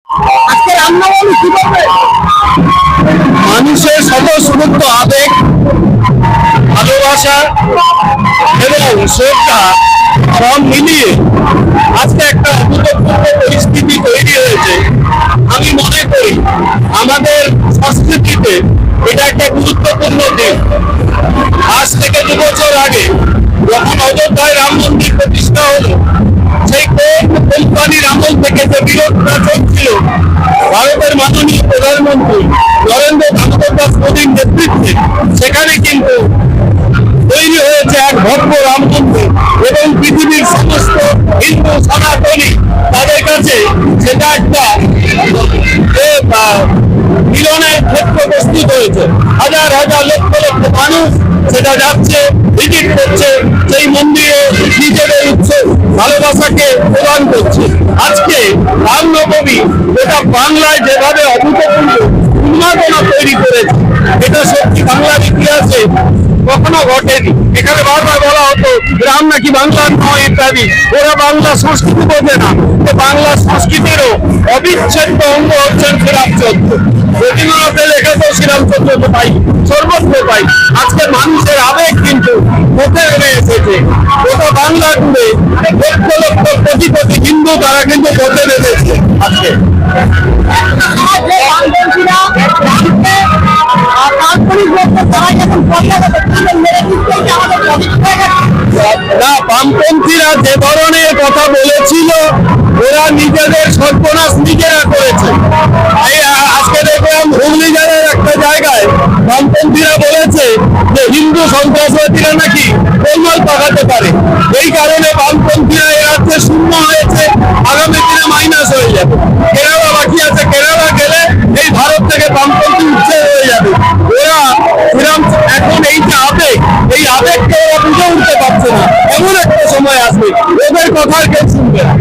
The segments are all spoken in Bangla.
আজকে রামনবমী কি বলবে? মানুষের স্বতঃস্ফূর্ত আবেগ, ভালোবাসা এবং শ্রদ্ধা সব মিলিয়ে আজকে একটা অভূতপূর্ব পরিস্থিতি তৈরি হয়েছে। আমি মনে করি আমাদের সংস্কৃতিতে এটা একটা গুরুত্বপূর্ণ দিক। আজ থেকে 2 বছর আগে যখন অযোধ্যায় রাম মন্দির প্রতিষ্ঠা হলো, সেই কোম্পানির আমল থেকে যে বিরোধটা চলছিল, ভারতের মাননীয় প্রধানমন্ত্রী নরেন্দ্র দামোদর দাস মোদীর নেতৃত্বে সেখানে কিন্তু তৈরি হয়েছে এক ভব্য রাম মন্দির এবং পৃথিবীর সমস্ত হিন্দু সনাতনী তাদের কাছে সেটা একটা মিলনের ক্ষেত্র প্রস্তুত হয়েছে। হাজার হাজার লক্ষ লক্ষ মানুষ সেটা যাচ্ছে, ভিজিট করছে, সেই মন্দিরে নিজেদের উৎসব ভালোবাসাকে প্রদান করছে। আজকে রামনবমী গোটা বাংলায় যেভাবে অভূতপূর্ব উন্মাদনা তৈরি করেছে, এটা সত্যি বাংলার ইতিহাসে কখনো ঘটেনি। এখানে বারবার বলা হতো রাম নাকি বাংলার নয় ইত্যাদি, ওরা বাংলা সংস্কৃতি বোঝে না। বাংলা সংস্কৃতিরও অবিচ্ছেদ্য অঙ্গ হচ্ছেন শ্রীরামচন্দ্র। রবীন্দ্রনাথের লেখা তো শ্রীরামচন্দ্র পাই, সর্বত্র পাই। আজকে মানুষের আবেগ কিন্তু পথে নেমে এসেছে। গোটা বাংলা জুড়ে লক্ষ লক্ষ কোটি কোটি হিন্দু তারা কিন্তু পথে নেমেছে আজকে। না, বামপন্থীরা যে ধরনের কথা বলেছিল, ওরা নিজেদের সর্বনাশ নিজেরা করেছে। আজকে দেখলাম হুগলি জেলার একটা জায়গায় বামপন্থীরা বলেছে যে হিন্দু সন্ত্রাসবাদীরা নাকি গোলমাল পাকাতে পারে। এই কারণে বামপন্থীরা এ রাজ্যে শূন্য হয়েছে, আগামী দিনে মাইনাস হয়ে যাবে। কেরালা বাকি আছে, কেরালা গেলে এই ভারত থেকে বামপন্থী উচ্ছেদ হয়ে যাবে। ওরা এখন এই যে আবেগ, এই আবেগকে ওরা বুঝে উঠতে পারছে না। এমন একটা সময় আসবে ওদের কথা কেউ শুনবে না,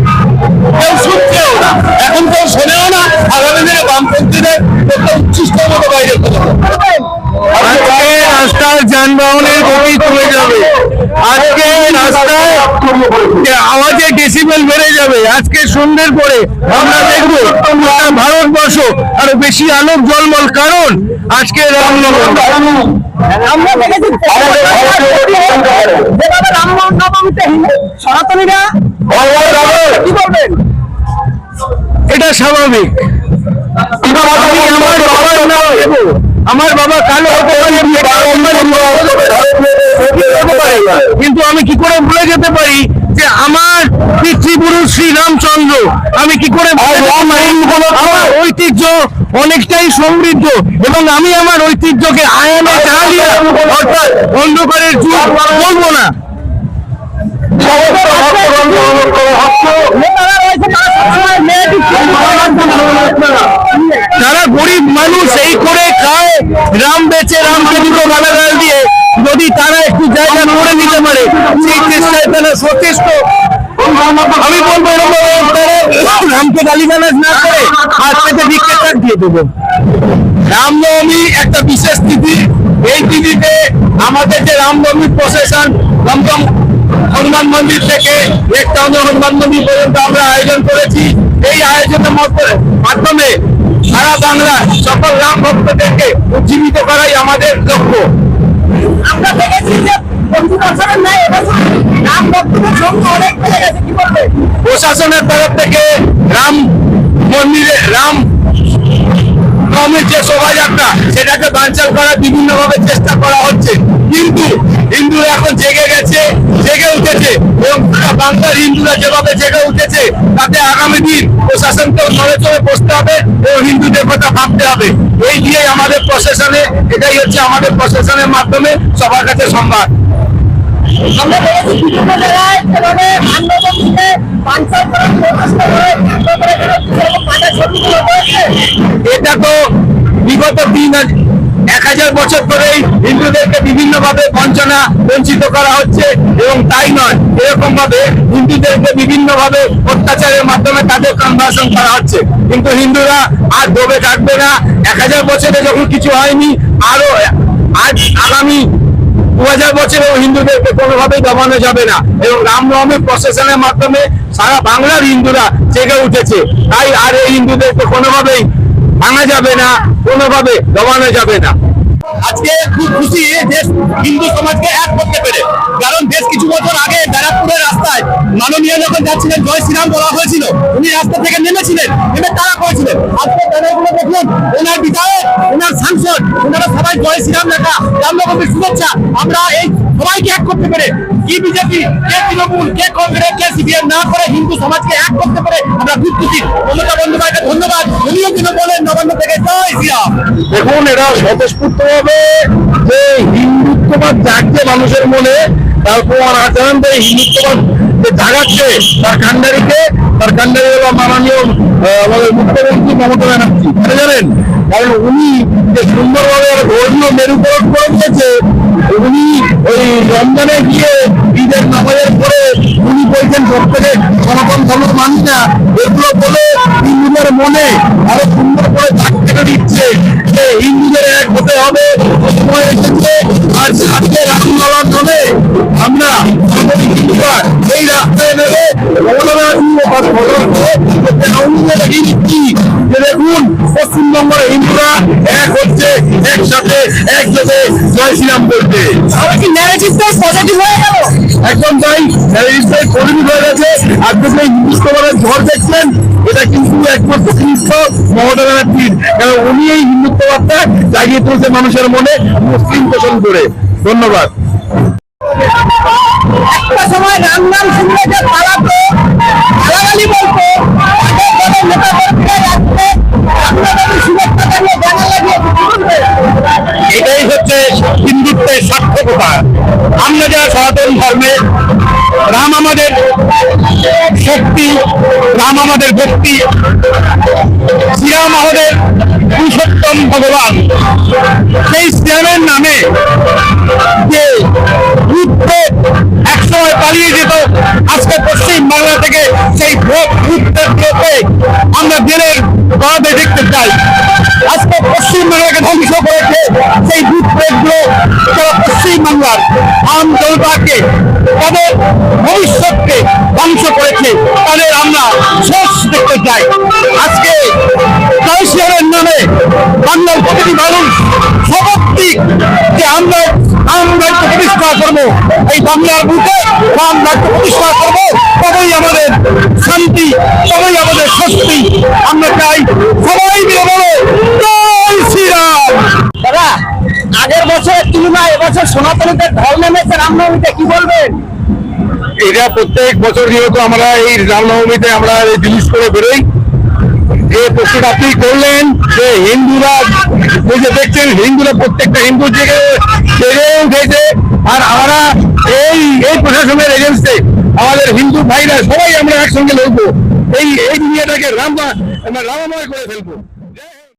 কেউ শুনছেও না, এখন কেউ শোনেও না। আগামী দিনে বামপন্থীদের একটা উচ্ছিষ্ট মতো বাইরে চলে যাবে। আজকে রাস্তার যানবাহনের গতি কমে যাবে, আজকে রাস্তায় আওয়াজের ডেসিবেল বেড়ে যাবে। আজকে সন্ধ্যের পরে আমরা দেখবো ভারতবর্ষ আরো বেশি আলোক জলমল, কারণ আজকে রামনবমী। আমরা দেখেছি যেভাবে রামনবমীতে সনাতনীরা কি বলবেন? এটা স্বাভাবিক। আমার বাবা কালো হতে পারে, কিন্তু আমি কি করে ভুলে যেতে পারি যে আমার পিতৃপুরুষ শ্রী রামচন্দ্র? আমি কি করে আমার ঐতিহ্য অনেকটাই সমৃদ্ধ, এবং আমি আমার ঐতিহ্যকে আয়ামে জ্বালিয়ে অর্থাৎ অন্ধকারের যুগ বলবো না। যারা গরিব মানুষ এই করে খায়, রাম বেচে রামকে দুটো গালাগাল দিয়ে, যদি তারা একটু জায়গা করে নিতে পারে সেই চেষ্টায় তারা সচেষ্ট। আমি বলবো রামকে গালিগালাজ না করে হাত পেতে ভিক্ষে চাক দিয়ে দেবো। রামনবমী একটা বিশেষ তিথি। এই তিথিতে আমাদের যে রামনবমী প্রসেশন দমদম হনুমান মন্দির থেকে একটাউন হনুমান মন্দির পর্যন্ত আমরা আয়োজন করেছি। এই আয়োজনের মাধ্যমে সারা বাংলা সকল রাম ভক্তদেরকে উজ্জীবিত করাই আমাদের লক্ষ্য। আমরা দেখেছি যে প্রতি বছরের ন্যায় এবছর রাম ভক্তদের সংখ্যা অনেক বেড়ে গেছে, কি বলবে? প্রশাসনের তরফ থেকে রাম মন্দিরে রাম নবমীর যে শোভাযাত্রা, সেটাকে বানচাল করার বিভিন্ন ভাবে চেষ্টা করা হচ্ছে, কিন্তু হিন্দুরা এখন জেগে গেছে, জেগে উঠেছে, এবং বাংলার হিন্দুরা যেভাবে জেগে উঠেছে তাতে আগামী দিন প্রশাসনকেও নড়ে চড়ে বসতে হবে এবং হিন্দুদের কথা ভাবতে হবে। এই দিয়ে আমাদের প্রশাসনে, এটাই হচ্ছে আমাদের প্রশাসনের মাধ্যমে সবার কাছে সংবাদ। আমরা দেখেছি বিভিন্ন জায়গায় যেভাবে রামনবমীতে পাঞ্চাল করার প্রচেষ্টা করে এটা তো বিগত 1000 বছর ধরেই হিন্দুদেরকে বিভিন্ন ভাবে বঞ্চিত করা হচ্ছে, এবং তাই নয়, এরকম ভাবে হিন্দুদেরকে বিভিন্ন ভাবে অত্যাচারের মাধ্যমে তাদের কনভার্সন করা হচ্ছে। কিন্তু হিন্দুরা আর দবে থাকবে না। 1000 বছরে যখন কিছু হয়নি, আরো আজ আগামী 2000 বছরেও হিন্দুদেরকে কোনোভাবেই দমানো যাবে না, এবং রামনবমী প্রসেশনের মাধ্যমে সারা বাংলার হিন্দুরা জেগে উঠেছে। তাই আর এই হিন্দুদেরকে কোনোভাবেই ভাঙা যাবে না, কোনোভাবে দমানো যাবে না। আজকে খুব খুশি দেশ হিন্দু সমাজকে এক করতে পেরে, কারণ বেশ কিছু বছর আগে ব্যারাকপুরের রাস্তায় মাননীয় যখন যাচ্ছিলেন জয় শ্রীরাম বলা হয়েছিল, উনি রাস্তা থেকে নেমেছিলেন, নেমে তারা করেছিলেন। আজকে ব্যানারগুলো দেখুন, ওনার বিধায়ক, ওনার সাংসদ, ওনারা সবাই জয় শ্রীরাম লেখা, রামনবমীর শুভেচ্ছা। আমরা এই সবাইকে এক করতে পেরে, কি বিজেপি, কে তৃণমূল, কে কংগ্রেস, কে সিপিএম না করে হিন্দু সমাজকে এক করতে পেরে আমরা খুব খুশি। মমতা বন্দ্যোপাধ্যায়কে ধন্যবাদ। উনিও কিন্তু বলেন নবান্ন থেকে জয় শ্রীরাম। দেখুন, এরা স্বতঃস্ফূর্ত ভাবে যে হিন্দুত্ববাদ জাগছে মানুষের মনে, তারপর আচরণ হিন্দুত্ববাদ যে জাগাচ্ছে তার কান্ডারি হলো মাননীয় আমাদের মুখ্যমন্ত্রী মমতা ব্যানার্জি। জানেন, কারণ উনি যে সুন্দরভাবে ধর্মীয় মেরুকরণ করে দিয়েছে, উনি ওই রমজানে গিয়ে ঈদের নামাজের পরে উনি বলছেন প্রত্যেকে সনাতন ধর্ম মানি না, এগুলো বলে হিন্দুদের মনে আরো সুন্দর করে দাগ কেটে দিচ্ছে যে হিন্দুদের এক হতে হবে, সময় এসেছে। আর আজকে রামলালার নামে আমরা আমাদের হিন্দুরা এই রাস্তায় নেবে দেখুন, পশ্চিমবঙ্গের হিন্দুরা এক হচ্ছে, একসাথে একসাথে জয় শ্রীরাম বলতে। পজিটিভ হয়ে গেল। একদম তাই, পরিণত হয়ে গেছে। আজকে যে হিন্দুত্ববাদের ঝড় দেখছেন, এটা কিন্তু একমাত্র কৃষ্ণ মমতা ব্যানার্জির, কারণ উনি এই হিন্দুত্ববাদটা জাগিয়ে তুলছে মানুষের মনে মুসলিম পোষণ করে। ধন্যবাদ। একটা সময় রাম নাম শুনলে যে পালাতো, গালাগালি বলতো, তাদের দলের নেতা কর্মীরা রাখতে আপনাদের শুভেচ্ছা জানিয়ে ব্যানার লাগিয়েছে, কি বলবেন? এটাই হচ্ছে হিন্দুত্বের সার্থকতা। আমরা যারা সনাতন ধর্মে, রাম আমাদের শক্তি, রাম আমাদের ভক্তি, শ্রীরাম আমাদের পুরুষোত্তম ভগবান। সেই শ্রীরামের নামে যে ভূতপ্রেত একসময় পালিয়ে যেত, আজকে পশ্চিম বাংলা থেকে সেই ভূতপ্রেতগুলোকে আমরা জেলের গড়াতে দেখতে চাই। আজকে পশ্চিম বাংলাকে ধ্বংস করেছে সেই ভূতপ্রেতগুলো, যারা পশ্চিম বাংলার আম জনতাকে, তাদের ভবিষ্যৎকে ধ্বংস করেছে, তাদের আমরা শেষ দেখতে চাই। আজকে জয় শ্রীরামের নামে বাংলার প্রতিটি মানুষ শপথ দিক যে আমরা রাজ্য প্রতিষ্ঠা করবো, এই বাংলার বুকে রাম রাজ্য প্রতিষ্ঠা করবো, তবেই আমাদের শান্তি, তবেই আমাদের স্বস্তি। আমরা চাই সবাই মিলে বলো জয় শ্রীরাম। দাদা, আগের বছরের তুলনায় এবছর সনাতনীদের ঢল নেমেছে রামনবমীতে, কি বলবেন? এটা প্রত্যেক বছর যেহেতু আমরা এই রামনবমীতে আমরা জিনিস করে বেরোই, যে প্রশ্নটা আপনি করলেন যে হিন্দুরা যে দেখছেন, হিন্দুরা প্রত্যেকটা হিন্দু জেগে উঠেছে। আর আমরা এই প্রশাসনের এগেনস্টে আমাদের হিন্দু ভাইরা সবাই আমরা একসঙ্গে লড়বো, এই দুনিয়াটাকে রামময় করে ফেলবো।